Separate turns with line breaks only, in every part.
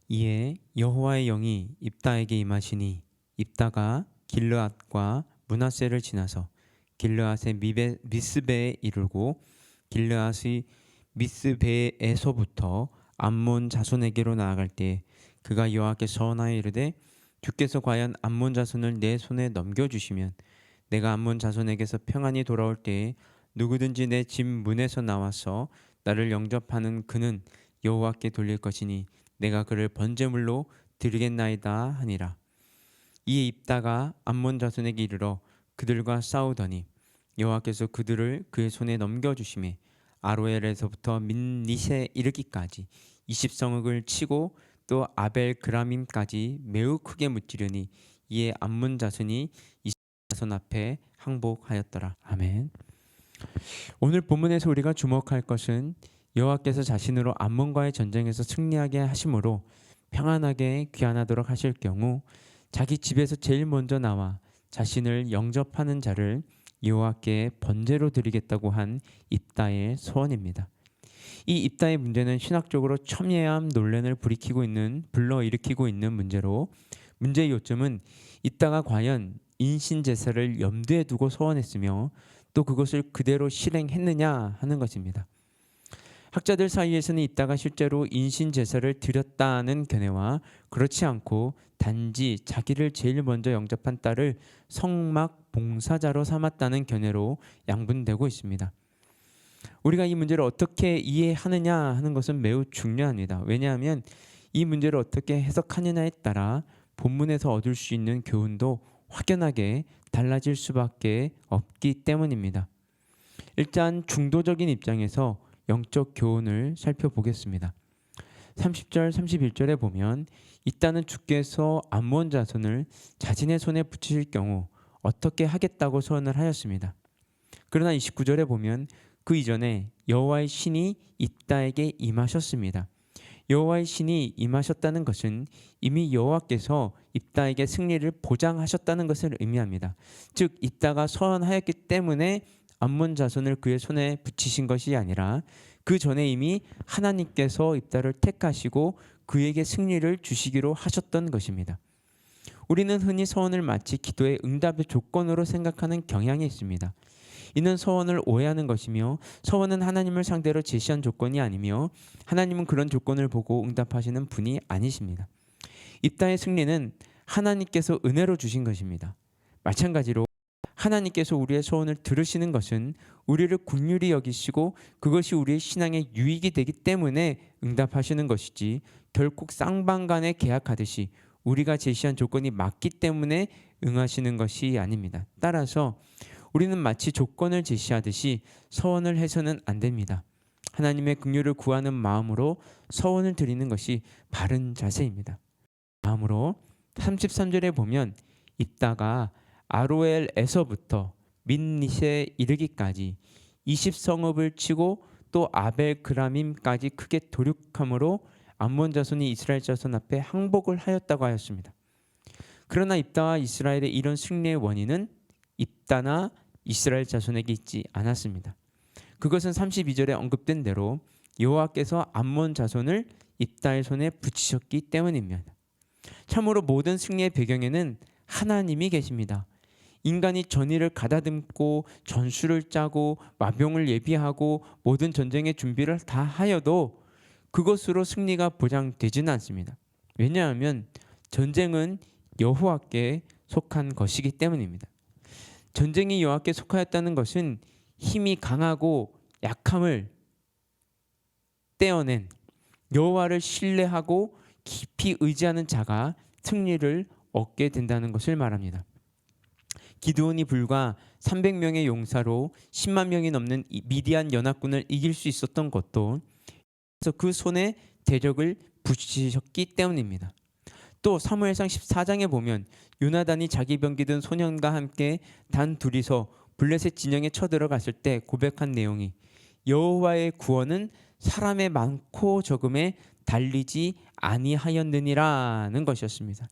이에 여호와의 영이 입다에게 임하시니 입다가 길르앗과 므낫세를 지나서 길르앗의 미스베에 이르고 길르앗의 미스베에서부터 암몬 자손에게로 나아갈 때 그가 여호와께 서원하여 이르되 주께서 과연 암몬 자손을 내 손에 넘겨주시면 내가 암몬 자손에게서 평안히 돌아올 때에 누구든지 내 집 문에서 나와서 나를 영접하는 그는 여호와께 돌릴 것이니 내가 그를 번제물로 드리겠나이다 하니라. 이에 입다가 암몬 자손에게 이르러 그들과 싸우더니 여호와께서 그들을 그의 손에 넘겨주심에 아로엘에서부터 민닛에 이르기까지 20성읍을 치고 또 아벨 그라밈까지 매우 크게 무찌르니 이에 암몬 자손이 이스라엘 자손 앞에 항복하였더라. 아멘. 오늘 본문에서 우리가 주목할 것은 여호와께서 자신으로 암몬과의 전쟁에서 승리하게 하심으로 평안하게 귀환하도록 하실 경우 자기 집에서 제일 먼저 나와 자신을 영접하는 자를 여호와께 번제로 드리겠다고 한 입다의 소원입니다. 이 입다의 문제는 신학적으로 첨예한 논란을 불러일으키고 있는 문제로 문제의 요점은 입다가 과연 인신 제사를 염두에 두고 소원했으며 또 그것을 그대로 실행했느냐 하는 것입니다. 학자들 사이에서는 입다가 실제로 인신 제사를 드렸다는 견해와 그렇지 않고 단지 자기를 제일 먼저 영접한 딸을 성막 봉사자로 삼았다는 견해로 양분되고 있습니다. 우리가 이 문제를 어떻게 이해하느냐 하는 것은 매우 중요합니다. 왜냐하면 이 문제를 어떻게 해석하느냐에 따라 본문에서 얻을 수 있는 교훈도 확연하게 달라질 수밖에 없기 때문입니다. 일단 중도적인 입장에서 영적 교훈을 살펴보겠습니다. 30절 31절에 보면 이따는 주께서 암몬 자손을 자신의 손에 붙이실 경우 어떻게 하겠다고 소원을 하였습니다. 그러나 29절에 보면 그 이전에 여호와의 신이 입다에게 임하셨습니다. 여호와의 신이 임하셨다는 것은 이미 여호와께서 입다에게 승리를 보장하셨다는 것을 의미합니다. 즉 입다가 소원하였기 때문에 암몬 자손을 그의 손에 붙이신 것이 아니라 그 전에 이미 하나님께서 입다를 택하시고 그에게 승리를 주시기로 하셨던 것입니다. 우리는 흔히 소원을 마치 기도의 응답의 조건으로 생각하는 경향이 있습니다. 이는 소원을 오해하는 것이며 소원은 하나님을 상대로 제시한 조건이 아니며 하나님은 그런 조건을 보고 응답하시는 분이 아니십니다. 입다의 승리는 하나님께서 은혜로 주신 것입니다. 마찬가지로 하나님께서 우리의 소원을 들으시는 것은 우리를 긍휼히 여기시고 그것이 우리의 신앙에 유익이 되기 때문에 응답하시는 것이지 결국 쌍방간에 계약하듯이 우리가 제시한 조건이 맞기 때문에 응하시는 것이 아닙니다. 따라서 우리는 마치 조건을 제시하듯이 서원을 해서는 안 됩니다. 하나님의 긍휼을 구하는 마음으로 서원을 드리는 것이 바른 자세입니다. 다음으로 33절에 보면 입다가 아로엘에서부터 민닛에 이르기까지 20성읍을 치고 또 아벨 그라밈까지 크게 도륙함으로 암몬 자손이 이스라엘 자손 앞에 항복을 하였다고 하였습니다. 그러나 입다와 이스라엘의 이런 승리의 원인은 입다나 이스라엘 자손에게 있지 않았습니다. 그것은 32절에 언급된 대로 여호와께서 암몬 자손을 입다의 손에 붙이셨기 때문입니다. 참으로 모든 승리의 배경에는 하나님이 계십니다. 인간이 전의를 가다듬고 전술을 짜고 마병을 예비하고 모든 전쟁의 준비를 다 하여도 그것으로 승리가 보장되지는 않습니다. 왜냐하면 전쟁은 여호와께 속한 것이기 때문입니다. 전쟁이 여호와께 속하였다는 것은 힘이 강하고 약함을 떼어낸 여호와를 신뢰하고 깊이 의지하는 자가 승리를 얻게 된다는 것을 말합니다. 기드온이 불과 300명의 용사로 10만 명이 넘는 미디안 연합군을 이길 수 있었던 것도 그 손에 대적을 붙이셨기 때문입니다. 또 사무엘상 14장에 보면 요나단이 자기 병기 든 소년과 함께 단 둘이서 블레셋 진영에 쳐들어갔을 때 고백한 내용이 여호와의 구원은 사람의 많고 적음에 달리지 아니하였느니라는 것이었습니다.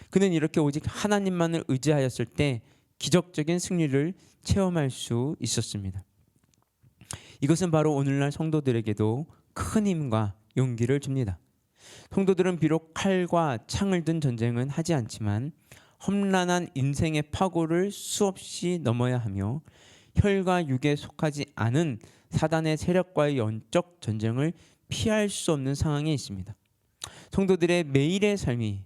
그는 이렇게 오직 하나님만을 의지하였을 때 기적적인 승리를 체험할 수 있었습니다. 이것은 바로 오늘날 성도들에게도 큰 힘과 용기를 줍니다. 성도들은 비록 칼과 창을 든 전쟁은 하지 않지만 험난한 인생의 파고를 수없이 넘어야 하며 혈과 육에 속하지 않은 사단의 세력과의 영적 전쟁을 피할 수 없는 상황에 있습니다. 성도들의 매일의 삶이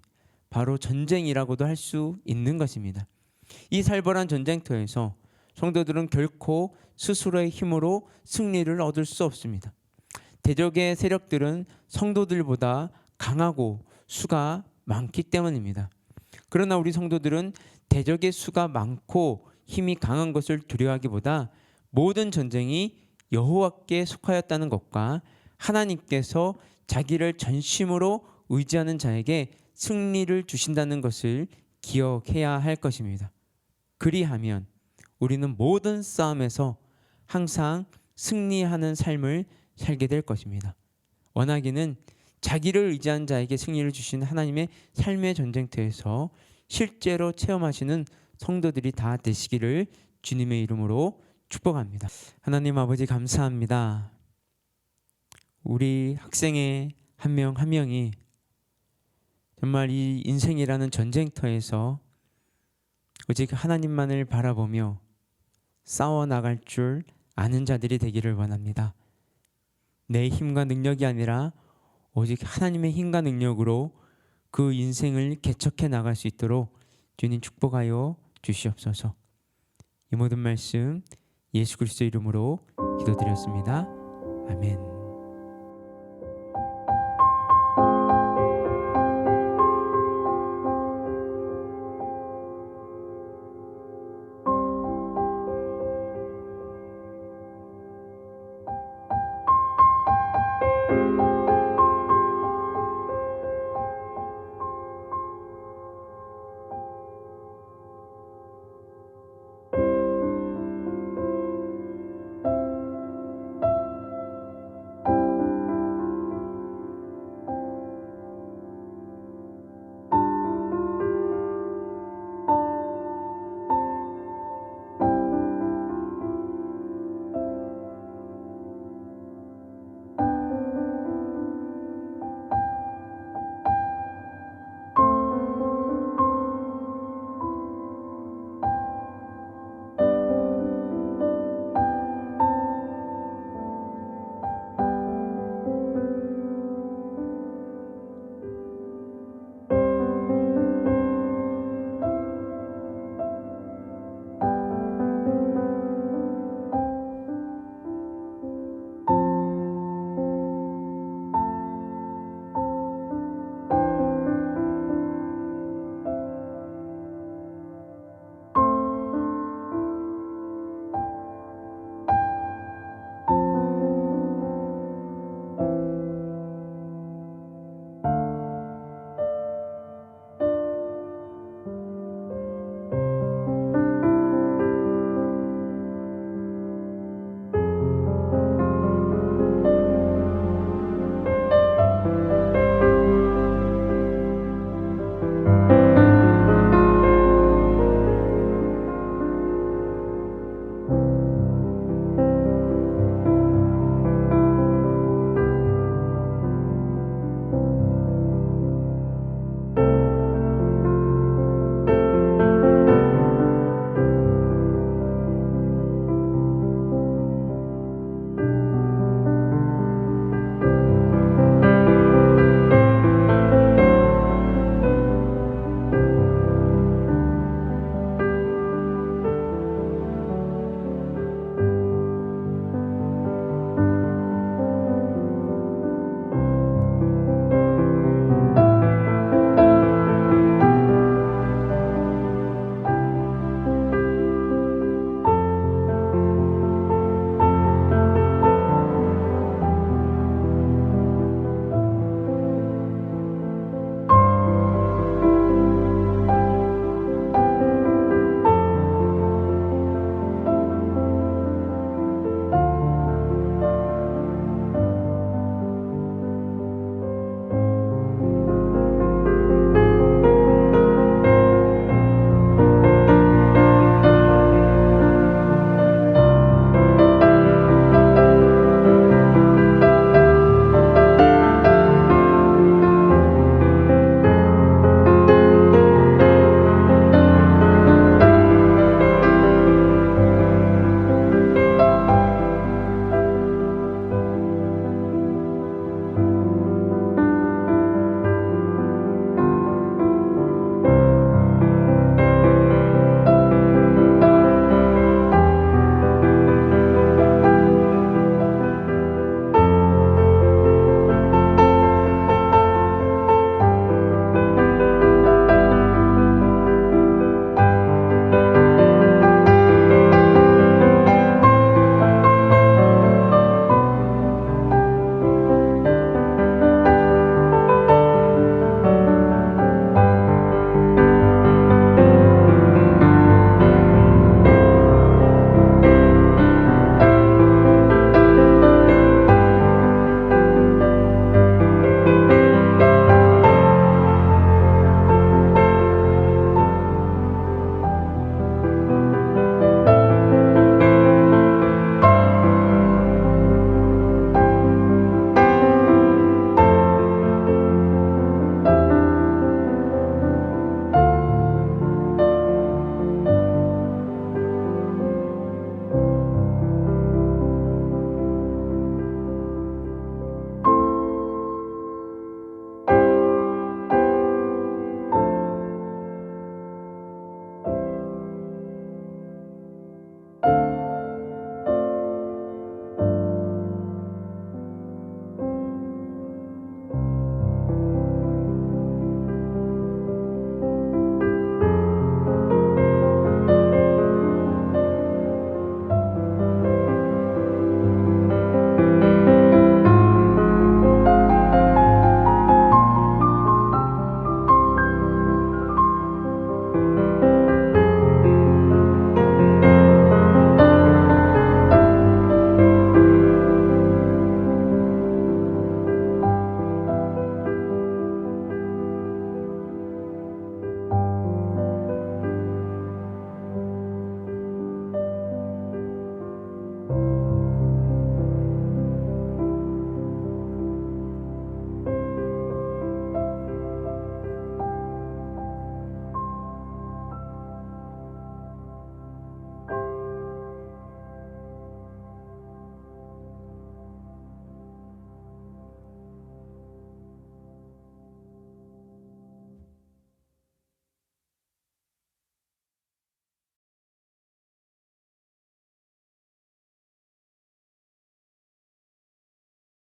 바로 전쟁이라고도 할 수 있는 것입니다. 이 살벌한 전쟁터에서 성도들은 결코 스스로의 힘으로 승리를 얻을 수 없습니다. 대적의 세력들은 성도들보다 강하고 수가 많기 때문입니다. 그러나 우리 성도들은 대적의 수가 많고 힘이 강한 것을 두려워하기보다 모든 전쟁이 여호와께 속하였다는 것과 하나님께서 자기를 전심으로 의지하는 자에게 승리를 주신다는 것을 기억해야 할 것입니다. 그리하면 우리는 모든 싸움에서 항상 승리하는 삶을 살게 될 것입니다. 원하기는 자기를 의지한 자에게 승리를 주신 하나님의 삶의 전쟁터에서 실제로 체험하시는 성도들이 다 되시기를 주님의 이름으로 축복합니다. 하나님 아버지 감사합니다. 우리 학생의 한 명 한 명이 정말 이 인생이라는 전쟁터에서 오직 하나님만을 바라보며 싸워 나갈 줄 아는 자들이 되기를 원합니다. 내 힘과 능력이 아니라 오직 하나님의 힘과 능력으로 그 인생을 개척해 나갈 수 있도록 주님 축복하여 주시옵소서. 이 모든 말씀 예수 그리스도 이름으로 기도드렸습니다. 아멘.